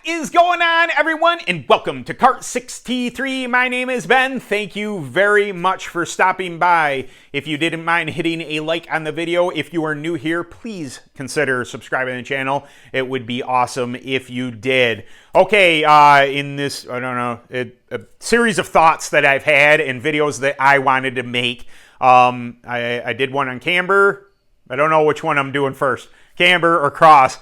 is going on, everyone, and welcome to Kart 63. My name is Ben. Thank you very much for stopping by. If you didn't mind hitting a like on the video, if you are new here, please consider subscribing to the channel. It would be awesome if you did. Okay, in this, a series of thoughts that I've had and videos that I wanted to make, I did one on camber. I don't know which one I'm doing first, camber or cross.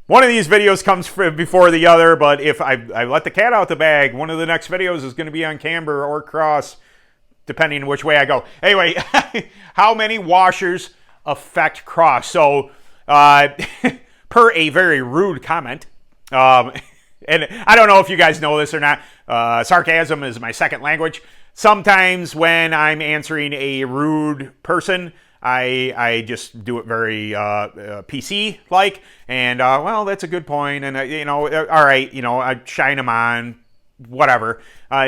One of these videos comes before the other, but if I let the cat out the bag, one of the next videos is going to be on camber or cross, depending which way I go. Anyway, how many washers affect cross? So, per a very rude comment, and I don't know if you guys know this or not, sarcasm is my second language. Sometimes when I'm answering a rude person, I just do it very PC-like, and well, that's a good point, and all right, I shine them on, whatever,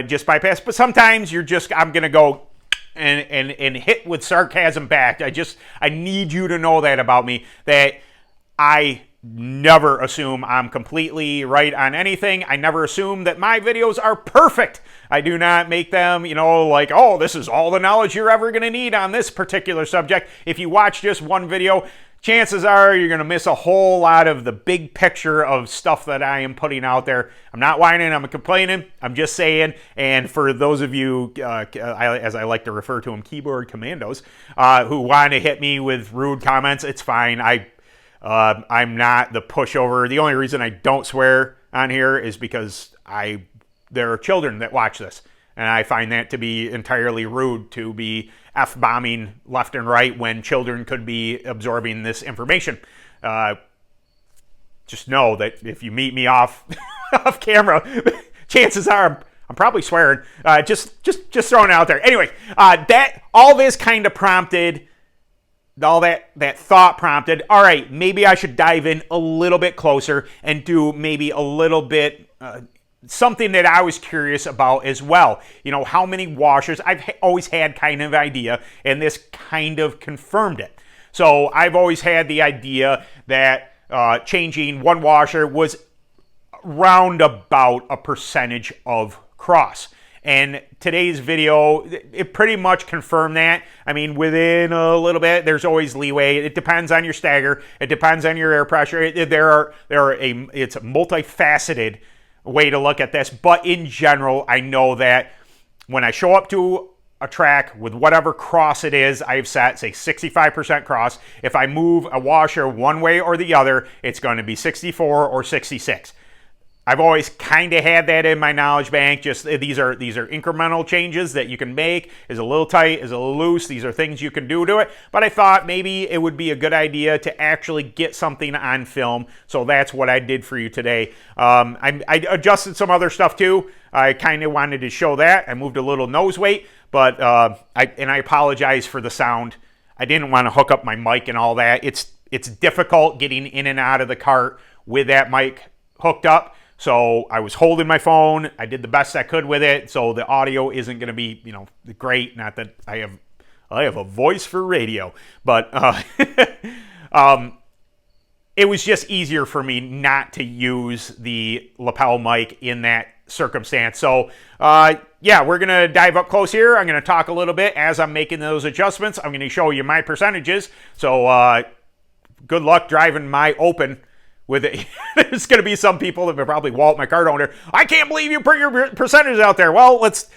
just bypass. But sometimes I'm gonna go and hit with sarcasm back. I need you to know that about me, that I never assume I'm completely right on anything. I never assume that my videos are perfect. I do not make them, like, oh, this is all the knowledge you're ever going to need on this particular subject. If you watch just one video, chances are you're going to miss a whole lot of the big picture of stuff that I am putting out there. I'm not whining, I'm complaining, I'm just saying. And for those of you, as I like to refer to them, keyboard commandos, who want to hit me with rude comments, it's fine. I'm not the pushover. The only reason I don't swear on here is because there are children that watch this, and I find that to be entirely rude to be F-bombing left and right when children could be absorbing this information. Just know that if you meet me off camera, chances are I'm probably swearing. Just throwing it out there. Anyway, all this kind of prompted. All that thought prompted, all right, maybe I should dive in a little bit closer and do maybe a little bit something that I was curious about as well. How many washers? I've always had kind of idea, and this kind of confirmed it. So I've always had the idea that changing one washer was round about a percentage of cross. And today's video, it pretty much confirmed that. I mean, within a little bit, there's always leeway. It depends on your stagger. It depends on your air pressure. It's a multifaceted way to look at this. But in general, I know that when I show up to a track with whatever cross it is I've set, say 65% cross, if I move a washer one way or the other, it's going to be 64 or 66. I've always kind of had that in my knowledge bank. Just these are incremental changes that you can make. Is a little tight, is a little loose. These are things you can do to it. But I thought maybe it would be a good idea to actually get something on film. So that's what I did for you today. I adjusted some other stuff too. I kind of wanted to show that. I moved a little nose weight, but I apologize for the sound. I didn't want to hook up my mic and all that. It's difficult getting in and out of the cart with that mic hooked up. So I was holding my phone. I did the best I could with it. So the audio isn't going to be, great. Not that I have a voice for radio, but it was just easier for me not to use the lapel mic in that circumstance. So yeah, we're going to dive up close here. I'm going to talk a little bit as I'm making those adjustments. I'm going to show you my percentages. So good luck driving my open with it. There's going to be some people that will probably walt my cart owner. I can't believe you put your percentages out there. Well, let's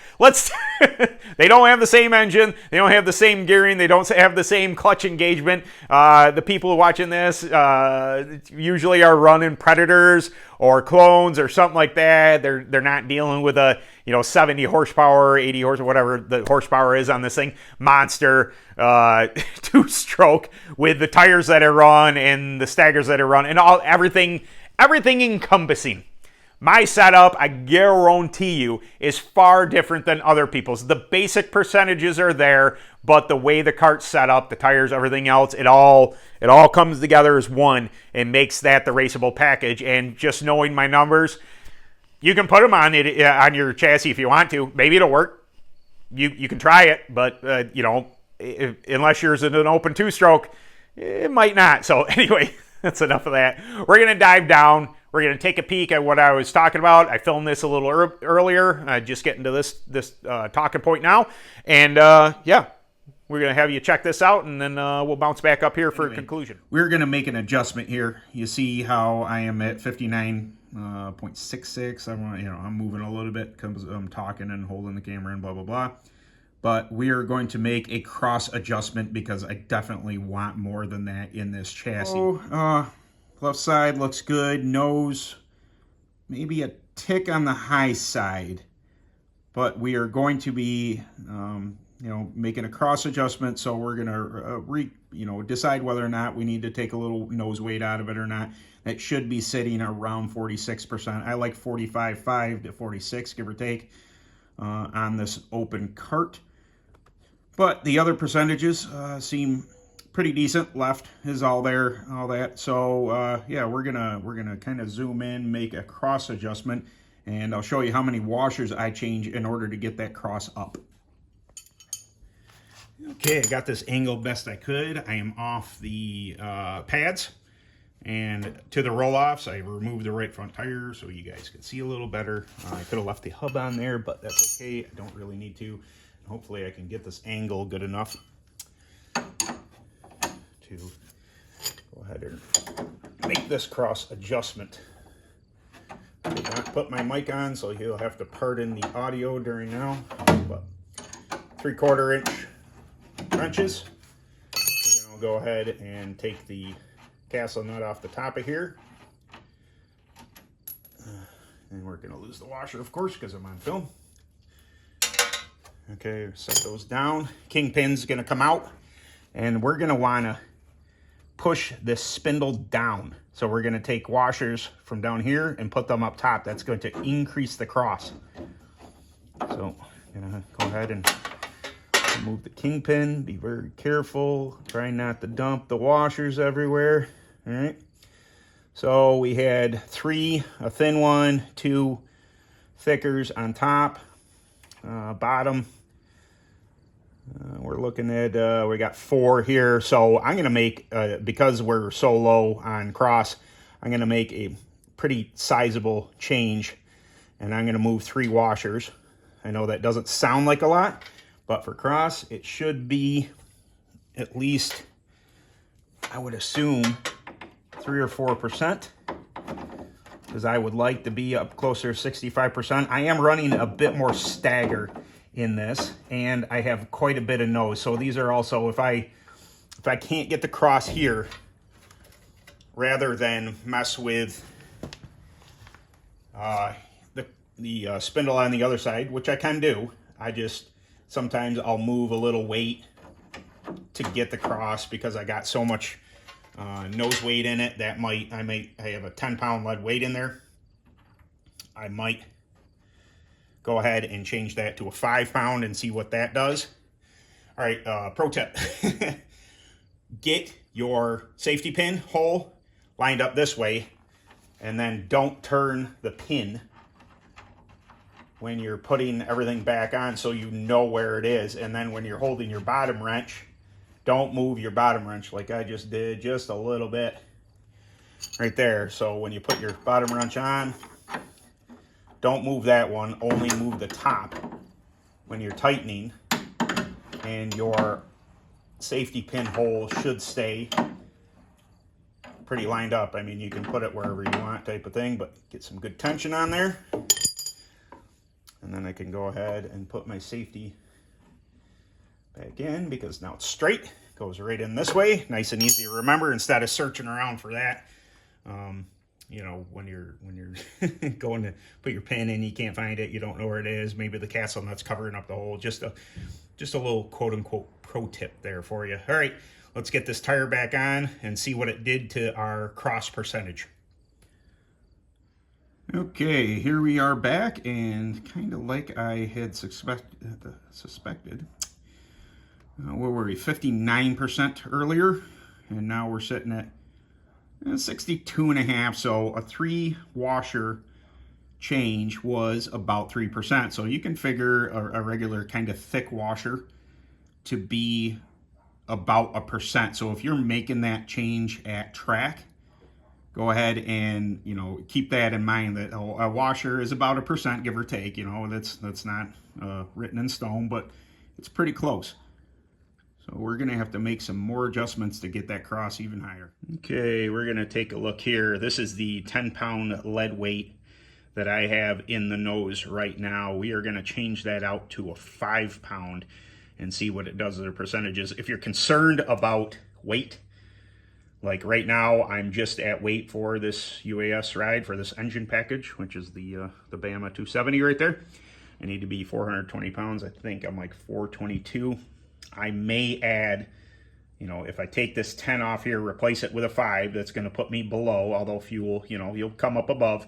they don't have the same engine. They don't have the same gearing. They don't have the same clutch engagement. The people watching this usually are running Predators or clones or something like that. They're not dealing with a 70 horsepower, 80 horse, whatever the horsepower is on this thing, monster two-stroke with the tires that are run and the staggers that are run and everything encompassing. My setup, I guarantee you, is far different than other people's. The basic percentages are there, but the way the cart's set up, the tires, everything else, it all comes together as one and makes that the raceable package. And just knowing my numbers, you can put them on your chassis if you want to. Maybe it'll work. You can try it, but unless yours is an open two-stroke, it might not. So anyway, that's enough of that. We're going to dive down. we're going to take a peek at what I was talking about. I filmed this a little earlier, just getting to this talking point now. And yeah, we're going to have you check this out, and then we'll bounce back up here for a conclusion. We're going to make an adjustment here. You see how I am at 59.66. I'm moving a little bit because I'm talking and holding the camera and blah, blah, blah. But we are going to make a cross adjustment because I definitely want more than that in this chassis. Left side looks good. Nose, maybe a tick on the high side. But we are going to be, making a cross adjustment. So we're going to, decide whether or not we need to take a little nose weight out of it or not. It should be sitting around 46%. I like 45.5 to 46, give or take, on this open cart. But the other percentages seem pretty decent. Left is all there, all that. So yeah, we're gonna kind of zoom in, make a cross adjustment, and I'll show you how many washers I change in order to get that cross up. Okay, I got this angled best I could. I am off the pads, and to the roll-offs, I removed the right front tire so you guys could see a little better. I could have left the hub on there, but that's okay. I don't really need to. Hopefully I can get this angle good enough to go ahead and make this cross adjustment. I did not put my mic on, so you'll have to pardon the audio during now. But 3/4 inch wrenches. We're going to go ahead and take the castle nut off the top of here. And we're going to lose the washer, of course, because I'm on film. Okay, set those down. Kingpin's going to come out, and we're going to want to push this spindle down. So we're going to take washers from down here and put them up top. That's going to increase the cross. So I'm going to go ahead and remove the kingpin. Be very careful. Try not to dump the washers everywhere. All right. So we had 3, a thin one, 2 thickers on top, bottom. We're looking at, we got 4 here. So I'm going to make, because we're so low on cross, I'm going to make a pretty sizable change. And I'm going to move 3 washers. I know that doesn't sound like a lot, but for cross, it should be at least, I would assume, 3 or 4%. Because I would like to be up closer to 65%. I am running a bit more stagger in this, and I have quite a bit of nose. So these are also, if I can't get the cross here, rather than mess with the spindle on the other side, which I can do, sometimes I'll move a little weight to get the cross because I got so much nose weight in it that I have a 10-pound lead weight in there. I might go ahead and change that to a 5-pound and see what that does. All right, pro tip. Get your safety pin hole lined up this way, and then don't turn the pin when you're putting everything back on so you know where it is. And then when you're holding your bottom wrench, don't move your bottom wrench like I just did, just a little bit right there. So when you put your bottom wrench on, don't move that one, only move the top when you're tightening, and your safety pin hole should stay pretty lined up. I mean, you can put it wherever you want type of thing, but get some good tension on there. And then I can go ahead and put my safety back in because now it's straight. Goes right in this way. Nice and easy to remember instead of searching around for that. When you're going to put your pin in, you can't find it, you don't know where it is. Maybe the castle nut's covering up the hole. Just a little quote-unquote pro tip there for you. All right, let's get this tire back on and see what it did to our cross percentage. Okay, here we are back, and kind of like I had suspected. Where were we? 59% earlier, and now we're sitting at 62.5. So a 3 washer change was about 3%. So you can figure a regular kind of thick washer to be about 1%. So if you're making that change at track, go ahead and, you know, keep that in mind, that a washer is about 1%, give or take. You know, that's not written in stone, but it's pretty close. So we're going to have to make some more adjustments to get that cross even higher. Okay, we're going to take a look here. This is the 10-pound lead weight that I have in the nose right now. We are going to change that out to a 5-pound and see what it does to the percentages. If you're concerned about weight, like right now, I'm just at weight for this UAS ride, for this engine package, which is the Bama 270 right there. I need to be 420 pounds. I think I'm like 422. I may add, you know, if I take this 10 off here, replace it with a 5, that's going to put me below, although fuel, you know, you'll come up above.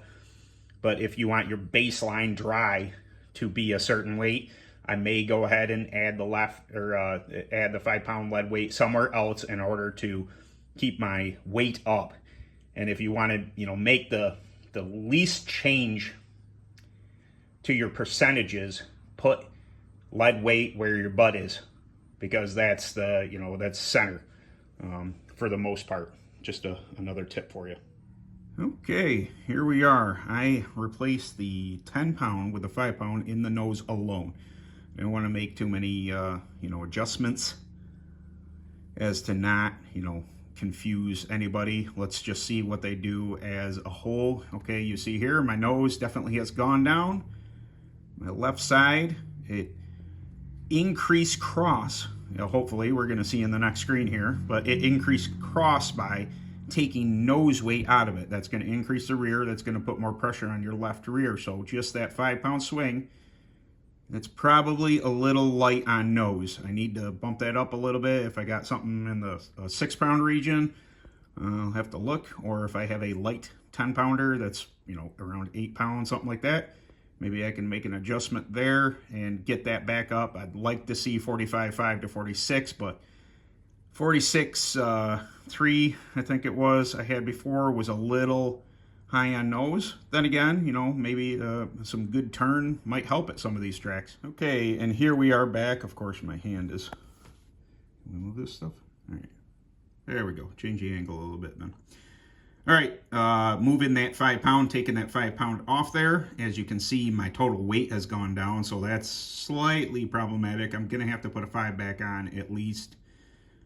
But if you want your baseline dry to be a certain weight, I may go ahead and add the add the 5-pound lead weight somewhere else in order to keep my weight up. And if you want to, you know, make the least change to your percentages, put lead weight where your butt is, because that's the, you know, that's center for the most part. Just another tip for you. Okay, here we are. I replaced the 10-pound with the 5-pound in the nose alone. I don't want to make too many, you know, adjustments as to not, you know, confuse anybody. Let's just see what they do as a whole. Okay, you see here, my nose definitely has gone down. My left side, it increased cross. You know, hopefully, we're going to see in the next screen here, but it increased cross by taking nose weight out of it. That's going to increase the rear. That's going to put more pressure on your left rear. So just that 5-pound swing, that's probably a little light on nose. I need to bump that up a little bit. If I got something in the 6-pound region, I'll have to look. Or if I have a light 10-pounder that's, you know, around 8 pounds, something like that, maybe I can make an adjustment there and get that back up. I'd like to see 45.5 to 46, but 46.3, I think it was, I had before, was a little high on nose. Then again, you know, maybe some good turn might help at some of these tracks. Okay, and here we are back. Of course, my hand is... Can we move this stuff? All right. There we go. Change the angle a little bit then. All right, moving that 5-pound, taking that 5-pound off there. As you can see, my total weight has gone down, so that's slightly problematic. I'm going to have to put a 5 back on at least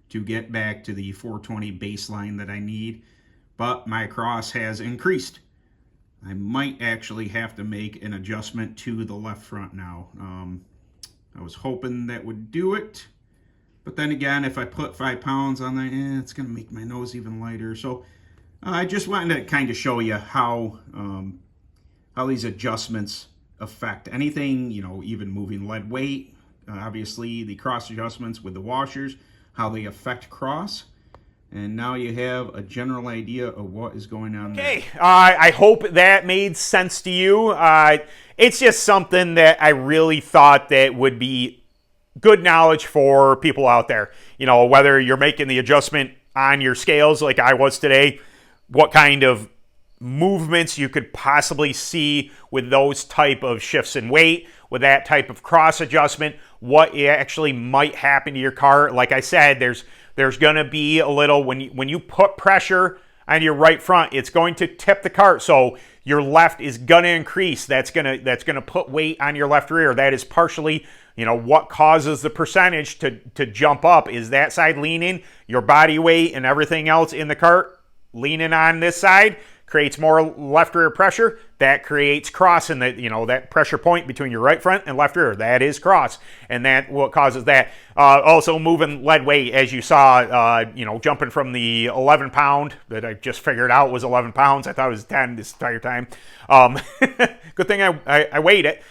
to get back to the 420 baseline that I need. But my cross has increased. I might actually have to make an adjustment to the left front now. I was hoping that would do it. But then again, if I put 5 pounds on there, it's going to make my nose even lighter. So I just wanted to kind of show you how these adjustments affect anything, you know, even moving lead weight. Obviously, the cross adjustments with the washers, how they affect cross. And now you have a general idea of what is going on there. Okay, I hope that made sense to you. It's just something that I really thought that would be good knowledge for people out there. You know, whether you're making the adjustment on your scales like I was today, what kind of movements you could possibly see with those type of shifts in weight, with that type of cross adjustment, what actually might happen to your car. Like I said, there's going to be a little, when you put pressure on your right front, it's going to tip the cart. So your left is going to increase. That's going to put weight on your left rear. That is partially, you know, what causes the percentage to jump up is that side leaning, your body weight and everything else in the cart leaning on this side creates more left rear pressure. That creates cross in the, you know, that pressure point between your right front and left rear. That is cross, and that what causes that. Also moving lead weight, as you saw, you know, jumping from the 11-pound that I just figured out was 11 pounds. I thought it was 10 this entire time. Good thing I weighed it.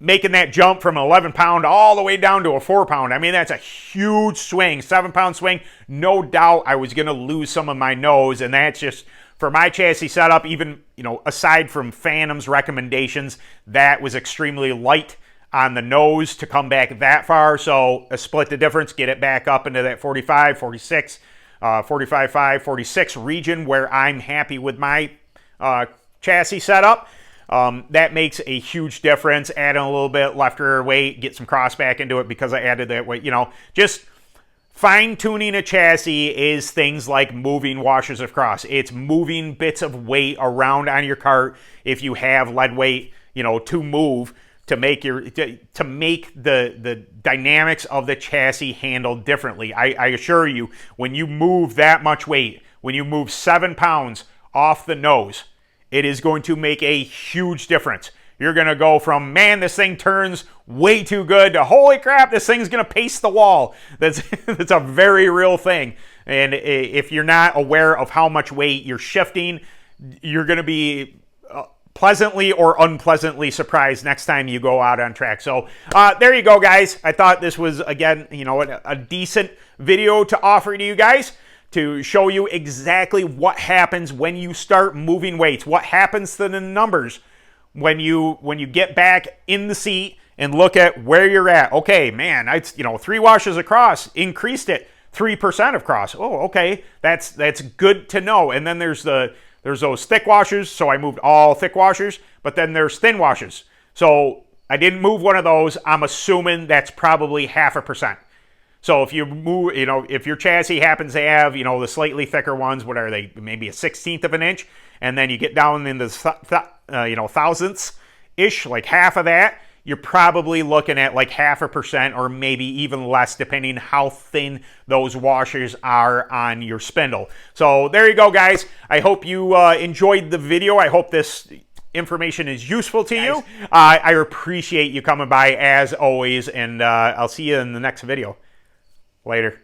Making that jump from an 11-pound all the way down to a 4-pound. I mean, that's a huge swing, 7-pound swing. No doubt I was going to lose some of my nose, and that's just, for my chassis setup, even, you know, aside from Phantom's recommendations, that was extremely light on the nose to come back that far. So a split the difference, get it back up into that 45, 46, 45.5, 46 region where I'm happy with my chassis setup. That makes a huge difference. Adding a little bit left rear weight, get some cross back into it because I added that weight. You know, just Fine-tuning a chassis is things like moving washers across. It's moving bits of weight around on your cart if you have lead weight, you know, to move to make the dynamics of the chassis handle differently. I assure you, when you move that much weight, when you move 7 pounds off the nose, it is going to make a huge difference. You're going to go from, man, this thing turns way too good, to, holy crap, this thing's going to pace the wall. That's a very real thing. And if you're not aware of how much weight you're shifting, you're going to be pleasantly or unpleasantly surprised next time you go out on track. So there you go, guys. I thought this was, again, you know, a decent video to offer to you guys, to show you exactly what happens when you start moving weights, what happens to the numbers when you get back in the seat and look at where you're at. Okay, man, it's, you know, 3 washes across, increased it 3% across. Oh, okay, that's good to know. And then there's those thick washers, so I moved all thick washers, but then there's thin washers. So I didn't move one of those. I'm assuming that's probably 0.5%. So if you move, you know, if your chassis happens to have, you know, the slightly thicker ones, what are they, maybe a 1/16 of an inch, and then you get down in the you know, thousandths-ish, like half of that, you're probably looking at like 0.5% or maybe even less, depending how thin those washers are on your spindle. So there you go, guys. I hope you enjoyed the video. I hope this information is useful to you. I appreciate you coming by as always, and I'll see you in the next video. Later.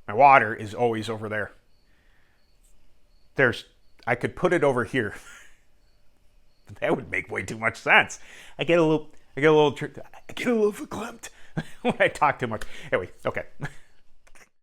My water is always over there. I could put it over here. That would make way too much sense. I get a little verklempt when I talk too much. Anyway, okay.